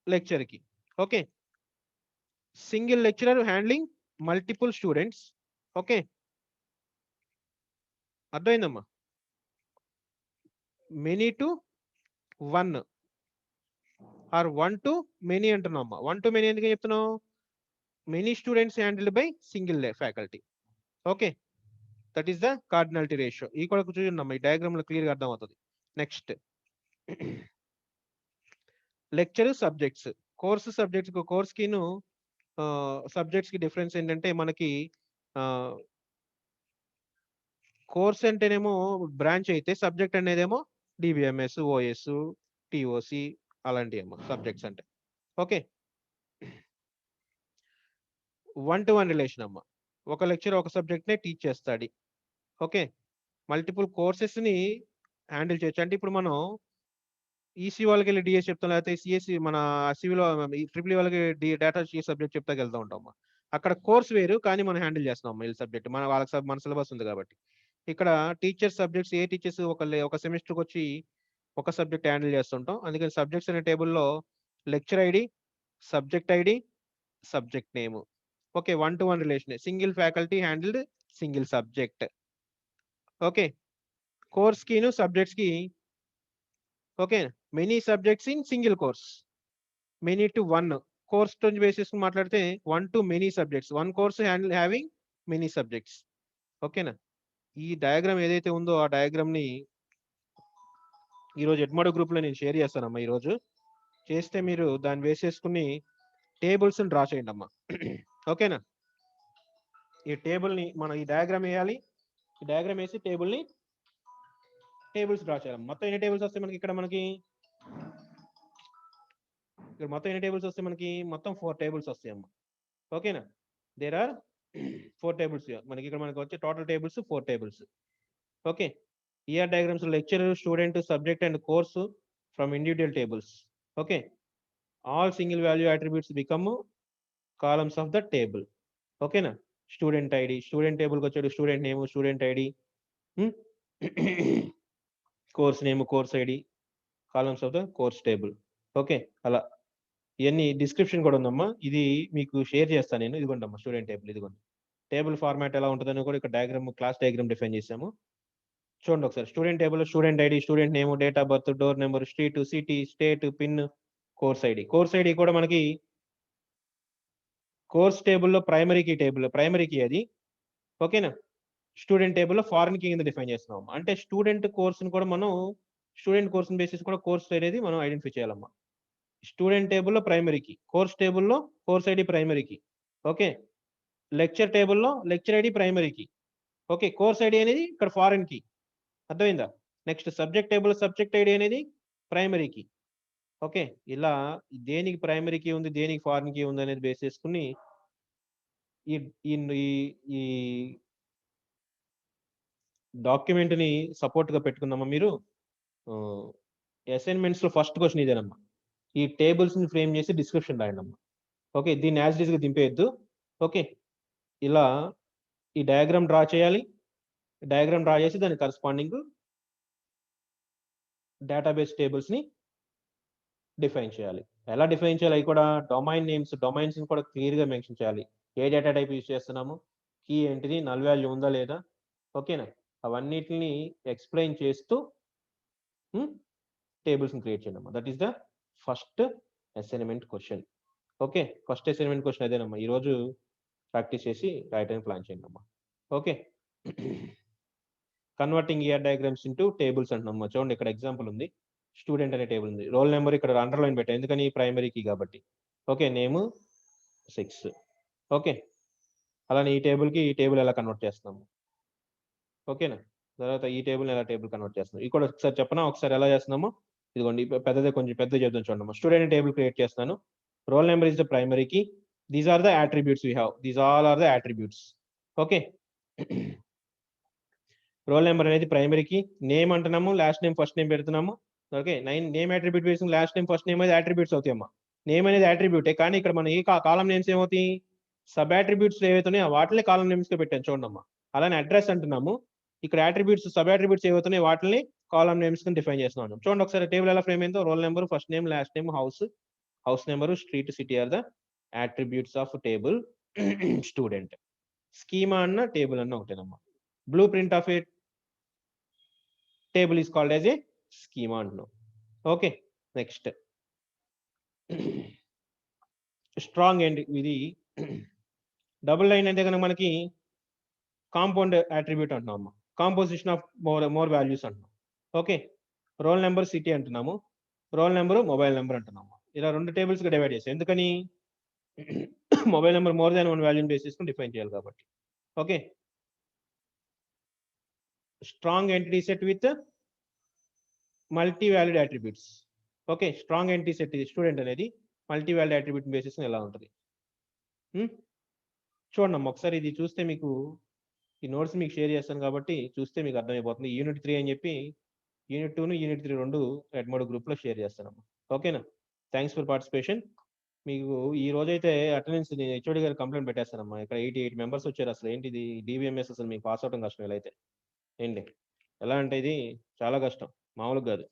లెక్చర్‌కి. Okay. Single lecturer handling multiple students. Okay. అర్థమైందమ్మా? Many to 1 or 1 to many అంటున్నాం అమ్మా. 1 టు మెనీ ఎందుకు చెప్తున్నావు? Many students handled by single faculty. Okay. That is the cardinality ratio. ఈ కూడా చూడండి అమ్మా, ఈ డయాగ్రామ్ లో క్లియర్ గా అర్థం అవుతుంది. Next lecture subjects. Course subjects, course కిను సబ్జెక్ట్స్ కి డిఫరెన్స్ ఏంటంటే మనకి కోర్స్ అంటేనేమో బ్రాంచ్ అయితే, సబ్జెక్ట్ అనేదేమో డిబిఎంఎస్, ఓఎస్, టిఓసి అలాంటివి ఏమో సబ్జెక్ట్స్ అంటే. ఓకే. 1-to-1 రిలేషన్ అమ్మ. ఒక లెక్చర్ ఒక సబ్జెక్ట్ నే టీచ్ చేస్తాడు. ఓకే. మల్టిపుల్ కోర్సెస్ ని హ్యాండిల్ చేయొచ్చు. అంటే ఇప్పుడు మనం ఈసీ వాళ్ళకి వెళ్ళి డిఎస్ చెప్తాం, లేకపోతే సిఎస్సి మన సివిలో ట్రిపుల్ వాళ్ళకి డేటా సబ్జెక్ట్ చెప్తాకి వెళ్తా ఉంటాం. అక్కడ కోర్స్ వేరు, కానీ మనం హ్యాండిల్ చేస్తున్నాం ఈ సబ్జెక్ట్, వాళ్ళకి మన సిలబస్ ఉంది కాబట్టి. ఇక్కడ టీచర్ సబ్జెక్ట్స్, ఏ టీచర్స్ ఒక సెమిస్టర్కి వచ్చి ఒక సబ్జెక్ట్ హ్యాండిల్ చేస్తుంటాం. అందుకని సబ్జెక్ట్స్ అనే టేబుల్లో lecture ID, subject ID, subject name. Okay. 1-to-1 relation. Single faculty handled single subject. Okay. Course కిను సబ్జెక్ట్స్ కి okay, many subjects in single course. Many to 1 course basis మాట్లాడితే 1 to many subjects. 1 course having many subjects. ఓకేనా? ఈ diagram ఏదైతే ఉందో ఆ diagram ని ఈరోజు ఎడ్మోడో గ్రూప్ లో నేను షేర్ చేస్తానమ్మా. ఈరోజు చేస్తే మీరు దాన్ని వేసేసుకుని టేబుల్స్ డ్రా చేయండి అమ్మా. ఓకేనా? ఈ టేబుల్ ని మనం ఈ డయాగ్రామ్ వేయాలి. ఈ డయాగ్రామ్ వేసి టేబుల్స్ డ్రా చేయాలి. మొత్తం ఎన్ని టేబుల్స్ వస్తాయి మనకి? ఇక్కడ మొత్తం ఎన్ని టేబుల్స్ వస్తాయి మనకి? మొత్తం 4 టేబుల్స్ వస్తాయమ్మా. ఓకేనా? There are 4 tables. మనకి వచ్చే total tables 4 tables. Okay. ER diagrams lecturer, student, subject and course from individual tables. Okay. All single value attributes become columns of the table. ఓకేనా? స్టూడెంట్ ఐడి, స్టూడెంట్ టేబుల్కి వచ్చాడు student name, student ID, course name, course ID, columns of the course table. Okay. అలా ఇవన్నీ description కూడా ఉందమ్మా. ఇది మీకు share చేస్తాను నేను. ఇదిగోండి అమ్మా స్టూడెంట్ టేబుల్. ఇదిగోండి టేబుల్ ఫార్మాట్ ఎలా ఉంటుందని కూడా ఇక్కడ డయాగ్రామ్, క్లాస్ డయాగ్రామ్ డిఫైన్ చేసాము. చూడండి ఒకసారి. Student table student ID, student name, date of birth, door number, street, city, state, pin, course ID. Course ID కూడా మనకి కోర్స్ టేబుల్లో ప్రైమరీ కీ అది. ఓకేనా? స్టూడెంట్ టేబుల్లో ఫారెన్ కీ కింద డిఫైన్ చేస్తున్నాం. అంటే స్టూడెంట్ కోర్సును కూడా మనం స్టూడెంట్ కోర్స్ బేసిస్ కూడా కోర్స్ అనేది మనం ఐడెంటిఫై చేయాలమ్మా. స్టూడెంట్ టేబుల్లో ప్రైమరీ కీ, కోర్స్ టేబుల్లో course ID primary key. Okay. Lecture టేబుల్లో lecture ID primary key. Okay. Course ID అనేది ఇక్కడ ఫారెన్ కీ. అర్థమైందా? Next subject table subject ID అనేది ప్రైమరీ కీ. ఓకే. ఇలా దేనికి ప్రైమరీ కీ ఉంది, దేనికి ఫారెన్ కీ ఉంది అనేది బేస్ చేసుకుని ఈ ఈ డాక్యుమెంట్ ని సపోర్ట్ గా పెట్టుకుందామా మీరు. అసైన్మెంట్స్ లో ఫస్ట్ క్వశ్చన్ ఇదేనమ్మా. ఈ టేబుల్స్ ని ఫ్రేమ్ చేసి డిస్క్రిప్షన్ రాయండి అమ్మా. ఓకే. దీన్ని యాజ్ ఇట్ ఈస్ గా దింపేయద్దు. ఓకే. ఇలా ఈ డయాగ్రామ్ డ్రా చేయాలి. డయాగ్రామ్ డ్రా చేసి దాని కరస్పాండింగ్ డేటాబేస్ టేబుల్స్ ని డిఫైన్ చేయాలి. ఎలా డిఫైన్ చేయాలి? అవి కూడా డొమైన్స్ కూడా క్లియర్ గా మెన్షన్ చేయాలి. ఏ డేటా టైప్ యూజ్ చేస్తున్నాము, కీ ఏంటిది, నల్ వాల్యూ ఉందా లేదా. ఓకేనా? అవన్నిటిని ఎక్స్ప్లెయిన్ చేస్తూ టేబుల్స్ ని క్రియేట్ చేయడం. That is the first assignment question. Okay. First assignment question అదేనమ్మా. ఈ రోజు ప్రాక్టీస్ చేసి రాయడానికి ప్లాన్ చేయండి అమ్మా. Okay. Converting ER diagrams into tables అంటున్నాం. చూడండి ఇక్కడ ఎగ్జాంపుల్ ఉంది. స్టూడెంట్ అనే టేబుల్ ఉంది. రోల్ నెంబర్ ఇక్కడ అండర్లైన్ పెట్టాను, ఎందుకని ప్రైమరీ కీ కాబట్టి. ఓకే. నేమ్ 6. ఓకే. అలానే ఈ టేబుల్ ఎలా కన్వర్ట్ చేస్తున్నాము. ఓకేనా? తర్వాత ఈ టేబుల్ ఎలా కన్వర్ట్ చేస్తున్నాం. ఇది కూడా ఒకసారి చెప్పనా, ఒకసారి ఎలా చేస్తున్నామో. ఇదిగోండి కొంచెం పెద్దది చేద్దాం చూడండి. స్టూడెంట్ టేబుల్ క్రియేట్ చేస్తున్నాను. Roll number is the primary key. These are the attributes we have. These all are the attributes. Okay. Roll number అనేది ప్రైమరీకి, నేమ్ అంటున్నాము, లాస్ట్ నేమ్ ఫస్ట్ నేమ్ పెడుతున్నాము. ఓకే, నేమ్ అట్రిబ్యూట్ వేసిన last name first name అనేది attributes అవుతాయమ్మా. Name అనేది అట్రిబ్యూటే, కానీ ఇక్కడ మన ఈ కాలం నేమ్స్ ఏమవుతాయి, సబ్ అట్రిబ్యూట్స్ ఏవైతున్నాయో వాటిని కాలం నేమ్స్ గా పెట్టాను చూడండి అమ్మా. అలానే అడ్రస్ అంటున్నాము, ఇక్కడ అట్రిబ్యూట్స్ సబ్ అట్రిబ్యూట్స్ ఏవైతున్నాయి వాటిని కాలం నేమ్స్ కింద డిఫైన్ చేస్తున్నాను. చూడండి ఒకసారి టేబుల్ ఎలా ఫ్రేమ్ అయిందో, roll number, first name, last name, house number, street, city are the attributes of table student. Schema అన్న టేబుల్ అన్న ఒకటేనమ్మా. Blue print of a table is called as a schema అంటున్నాం. Okay, next strong and ఇది double line అంటే కనుక మనకి compound attribute అంటున్నాం అమ్మా. కాంపోజిషన్ ఆఫ్ మోర్ వాల్యూస్ అంటున్నాం. ఓకే, రోల్ నెంబర్, సిటీ అంటున్నాము, రోల్ నెంబర్, మొబైల్ నెంబర్ అంటున్నాము. ఇలా రెండు టేబుల్స్ గా డివైడ్ చేస్తాం. ఎందుకని, మొబైల్ నెంబర్ మోర్ దాన్ 1 వాల్యూని బేస్ చేసుకుని డిఫైన్ చేయాలి కాబట్టి. Okay, strong entity set with multi valued attributes. Okay, strong entity set ఇది స్టూడెంట్ అనేది మల్టీ వాల్యూడ్ అట్రిబ్యూట్ బేసిస్ ఎలా ఉంటుంది చూడండి అమ్మ. ఒకసారి ఇది చూస్తే మీకు ఈ నోట్స్ మీకు షేర్ చేస్తాను కాబట్టి చూస్తే మీకు అర్థమైపోతుంది. యూనిట్ 3 అని చెప్పి యూనిట్ 2ను యూనిట్ 3 రెండు ఎడ్మోడ్ గ్రూప్ లో షేర్ చేస్తానమ్మా. ఓకేనా, థ్యాంక్స్ ఫర్ పార్టిసిపేషన్. మీకు ఈ రోజైతే అటెండెన్స్ నేను హెచ్ఓడి గారు కంప్లైంట్ పెట్టేస్తానమ్మా. ఇక్కడ 88 మెంబర్స్ వచ్చారు. అసలు ఏంటిది డిబిఎంఎస్, అసలు మీకు పాస్ అవడం కష్టం ఇలా అయితే. ఏంటి ఎలా అంటే ఇది చాలా కష్టం, మామూలుగా కాదు.